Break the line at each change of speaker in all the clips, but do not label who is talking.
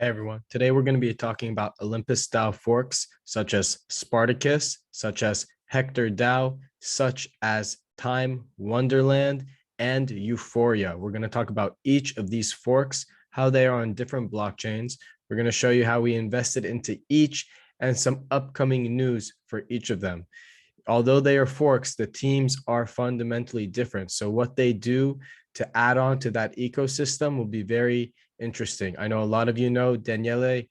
Hey everyone, today we're going to be talking about Olympus Doa Forks, such as Spartacus, such as Hector Dow, such as Time Wonderland, and Euphoria. We're going to talk about each of these forks, how they are on different blockchains. We're going to show you how we invested into each and some upcoming news for each of them. Although they are forks, the teams are fundamentally different. So what they do to add on to that ecosystem will be very interesting. I know a lot of you know Daniele,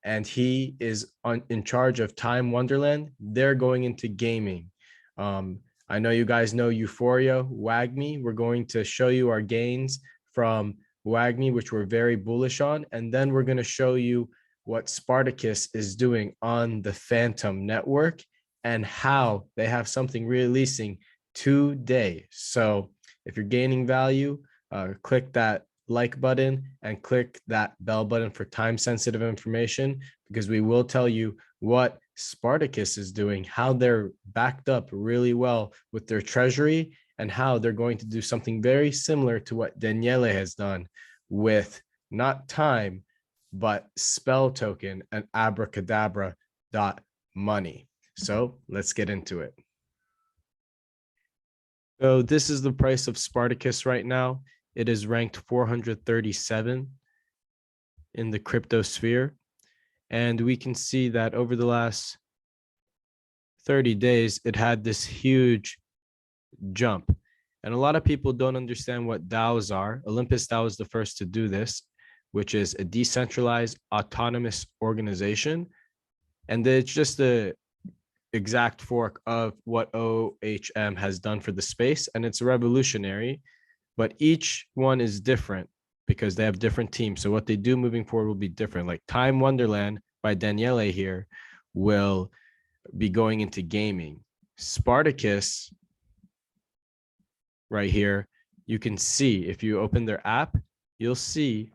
and he is in charge of Time Wonderland. They're going into gaming. I know you guys know Euphoria, WAGMI. We're going to show you our gains from WAGMI, which we're very bullish on. And then we're going to show you what Spartacus is doing on the Phantom network and how they have something releasing today. So if you're gaining value, click that like button and click that bell button for time sensitive information, because we will tell you what Spartacus is doing, how they're backed up really well with their treasury, and how they're going to do something very similar to what Daniele has done with not time, but spell token and abracadabra.money. So let's get into it. So this is the price of Spartacus right now. It is ranked 437 in the crypto sphere. And we can see that over the last 30 days, it had this huge jump. And a lot of people don't understand what DAOs are. Olympus Doa is the first to do this, which is a decentralized autonomous organization. And it's just the exact fork of what OHM has done for the space. And it's revolutionary, but each one is different because they have different teams. So what they do moving forward will be different. Like Time Wonderland by Daniele here will be going into gaming. Spartacus right here, you can see if you open their app, you'll see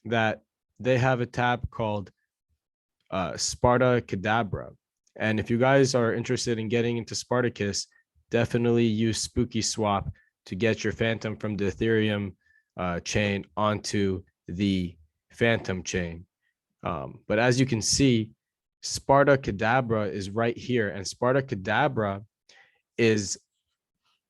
that they have a tab called Spartakadabra. And if you guys are interested in getting into Spartacus, definitely use Spooky Swap to get your Phantom from the Ethereum chain onto the Phantom chain. But as you can see, Spartakadabra is right here, and Spartakadabra is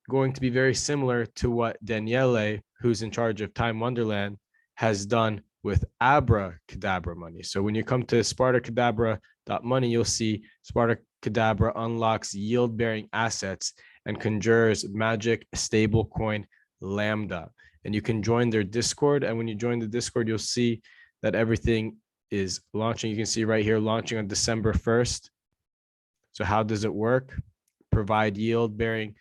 going to be very similar to what Daniele, who's in charge of Time Wonderland, has done with abracadabra money. So when you come to Spartakadabra.money, you'll see Spartakadabra unlocks yield-bearing assets and conjures magic stablecoin Lambda. And you can join their Discord. And when you join the Discord, you'll see that everything is launching. You can see right here, launching on December 1st. So how does it work? Provide yield-bearing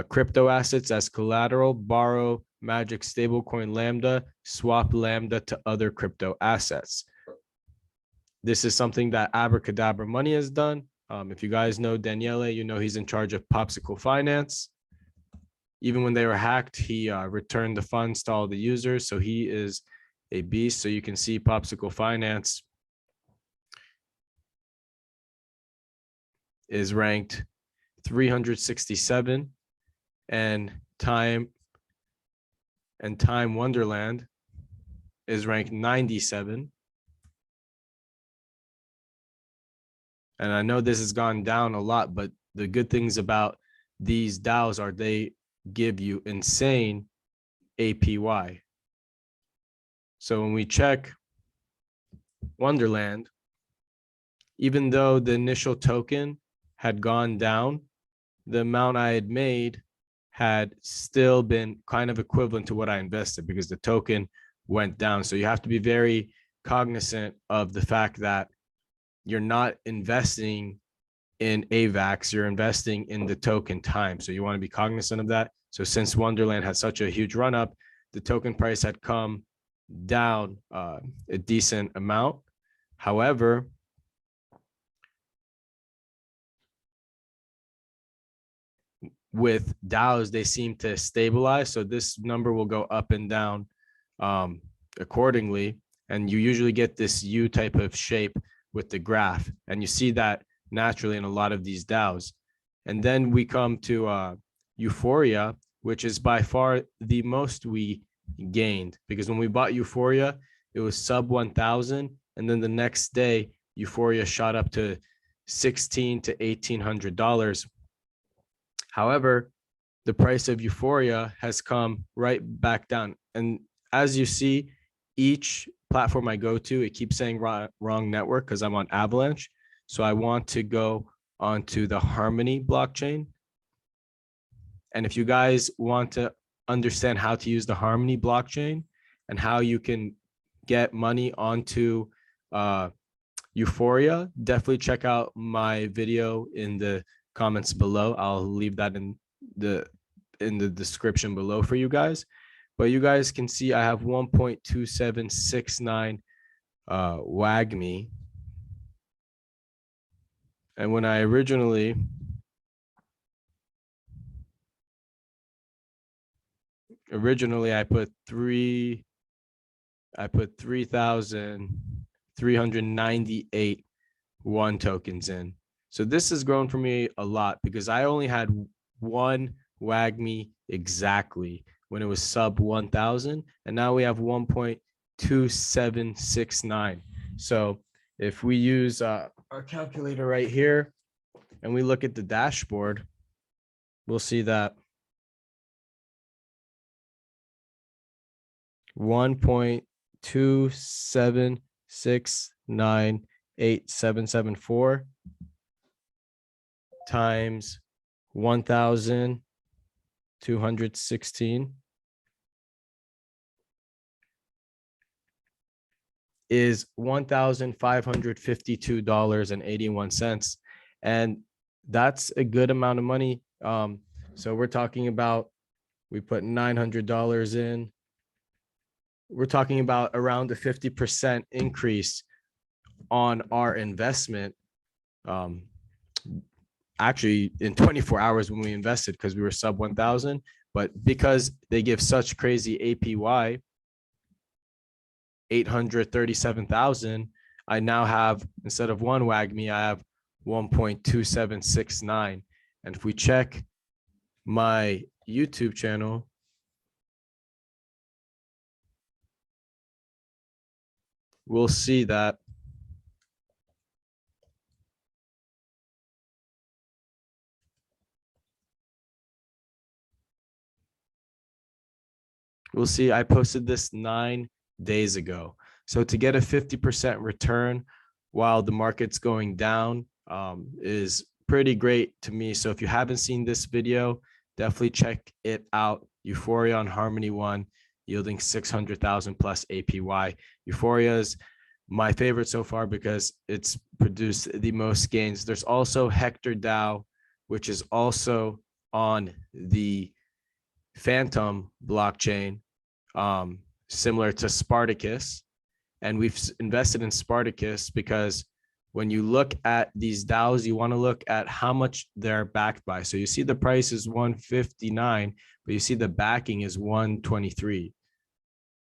crypto assets as collateral, borrow magic stablecoin Lambda, swap Lambda to other crypto assets. This is something that Abracadabra Money has done. If you guys know Daniele, you know he's in charge of Popsicle Finance. Even when they were hacked, he returned the funds to all the users. So he is a beast. So you can see Popsicle Finance is ranked 367, and Time Wonderland is ranked 97. And I know this has gone down a lot, but the good things about these DAOs are they give you insane APY. So when we check Wonderland, even though the initial token had gone down, the amount I had made had still been kind of equivalent to what I invested because the token went down. So you have to be very cognizant of the fact that you're not investing in AVAX, you're investing in the token Time. So you want to be cognizant of that. So since Wonderland had such a huge run up, the token price had come down a decent amount. However, with DAOs, they seem to stabilize. So this number will go up and down accordingly. And you usually get this U type of shape with the graph. And you see that naturally in a lot of these DAOs. And then we come to Euphoria, which is by far the most we gained, because when we bought Euphoria, it was sub 1,000. And then the next day, Euphoria shot up to $1,600 to $1,800. However, the price of Euphoria has come right back down. And as you see, each platform I go to, it keeps saying wrong network because I'm on Avalanche. So I want to go onto the Harmony blockchain. And if you guys want to understand how to use the Harmony blockchain and how you can get money onto Euphoria, definitely check out my video in the comments below. I'll leave that in the description below for you guys. But you guys can see I have 1.2769 WAGMI. And when I originally I put 3,398 one tokens in. So this has grown for me a lot because I only had one WAGMI exactly when it was sub 1,000, and now we have 1.2769. So if we use our calculator right here and we look at the dashboard, we'll see that 1.27698,774 times 1,216 is $1,552.81. And that's a good amount of money. So we're talking about, we put $900 in. We're talking about around a 50% increase on our investment. Actually in 24 hours when we invested, because we were sub 1,000, but because they give such crazy APY, 837,000, I now have, instead of one WAGMI, I have 1.2769. And if we check my YouTube channel, we'll see that I posted this 9 days ago. So to get a 50% return while the market's going down is pretty great to me. So if you haven't seen this video, definitely check it out. Euphoria on Harmony One, yielding 600,000 plus APY. Euphoria is my favorite so far because it's produced the most gains. There's also Hector Doa, which is also on the Phantom blockchain, similar to Spartacus. And we've invested in Spartacus because when you look at these DAOs, you want to look at how much they're backed by. So you see the price is 159, but you see the backing is 123.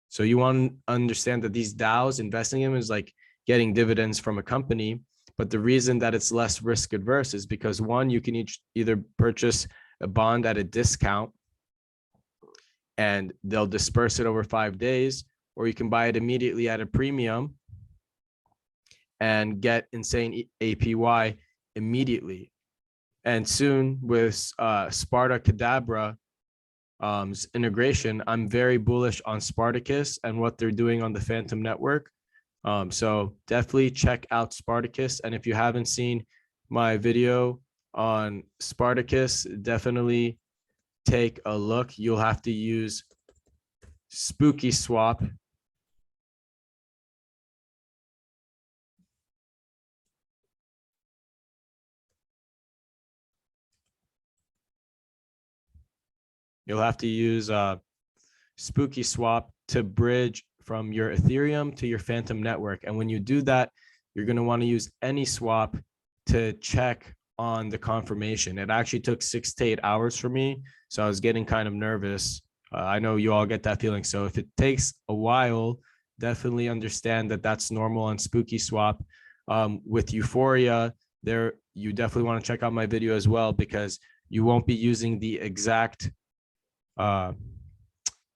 So you want to understand that these DAOs, investing in them is like getting dividends from a company. But the reason that it's less risk adverse is because, one, you can either purchase a bond at a discount and they'll disperse it over 5 days, or you can buy it immediately at a premium and get insane APY immediately. And soon with Spartakadabra integration, I'm very bullish on Spartacus and what they're doing on the Phantom network. So definitely check out Spartacus. And if you haven't seen my video on Spartacus, definitely take a look. You'll have to use Spooky Swap. You'll have to use Spooky Swap to bridge from your Ethereum to your Phantom network. And when you do that, you're going to want to use any swap to check on the confirmation. It actually took 6 to 8 hours for me, so I was getting kind of nervous. I know you all get that feeling. So if it takes a while, definitely understand that that's normal on Spooky Swap. With Euphoria, you definitely want to check out my video as well, because you won't be using the exact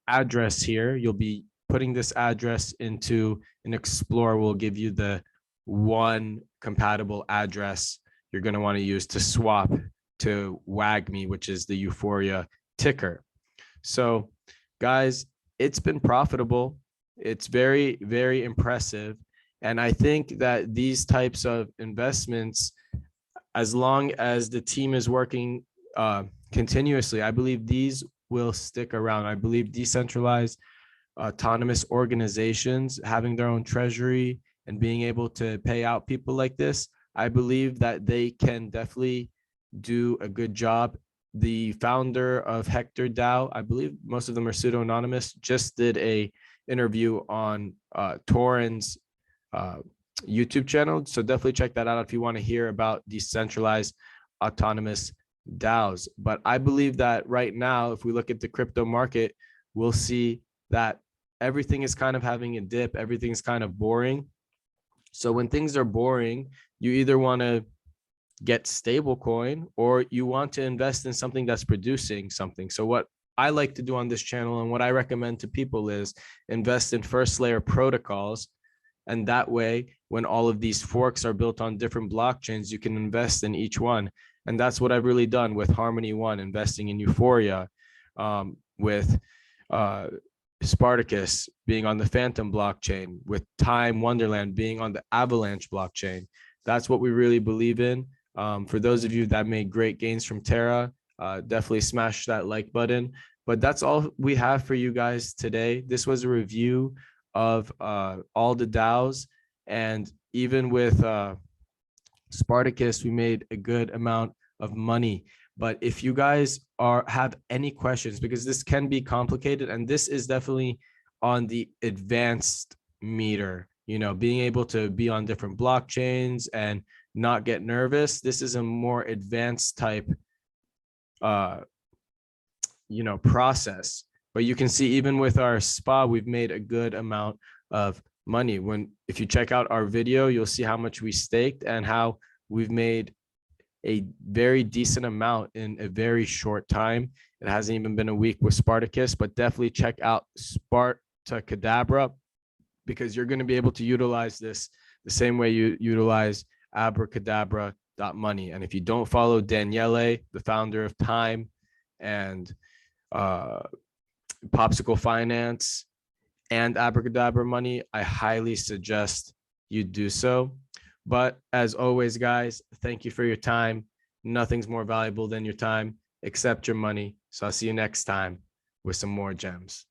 address here. You'll be putting this address into an Explorer will give you the one compatible address you're going to want to use to swap to WAGME, which is the Euphoria ticker. So guys, it's been profitable. It's very, very impressive. And I think that these types of investments, as long as the team is working continuously, I believe these will stick around. I believe decentralized autonomous organizations having their own treasury and being able to pay out people like this, I believe that they can definitely do a good job. The founder of Hector DAO, I believe most of them are pseudo-anonymous, just did a interview on Torin's YouTube channel. So definitely check that out if you want to hear about decentralized autonomous DAOs. But I believe that right now, if we look at the crypto market, we'll see that everything is kind of having a dip. Everything's kind of boring. So when things are boring, you either want to get stable coin or you want to invest in something that's producing something. So what I like to do on this channel and what I recommend to people is invest in first layer protocols. And that way, when all of these forks are built on different blockchains, you can invest in each one. And that's what I've really done with Harmony One, investing in Euphoria, with Spartacus being on the Phantom blockchain, with Time Wonderland being on the Avalanche blockchain. That's what we really believe in. For those of you that made great gains from Terra, definitely smash that like button. But that's all we have for you guys today. This was a review of all the DAOs, and even with Spartacus, we made a good amount of money. But if you guys have any questions, because this can be complicated, and this is definitely on the advanced meter, you know, being able to be on different blockchains and not get nervous. This is a more advanced type, you know, process. But you can see even with our SPA, we've made a good amount of money. If you check out our video, you'll see how much we staked and how we've made a very decent amount in a very short time. It hasn't even been a week with Spartacus, but definitely check out Spartakadabra, because you're going to be able to utilize this the same way you utilize abracadabra.money. And if you don't follow Daniele, the founder of Time and Popsicle Finance and Abracadabra Money, I highly suggest you do so. But as always, guys, thank you for your time. Nothing's more valuable than your time except your money. So I'll see you next time with some more gems.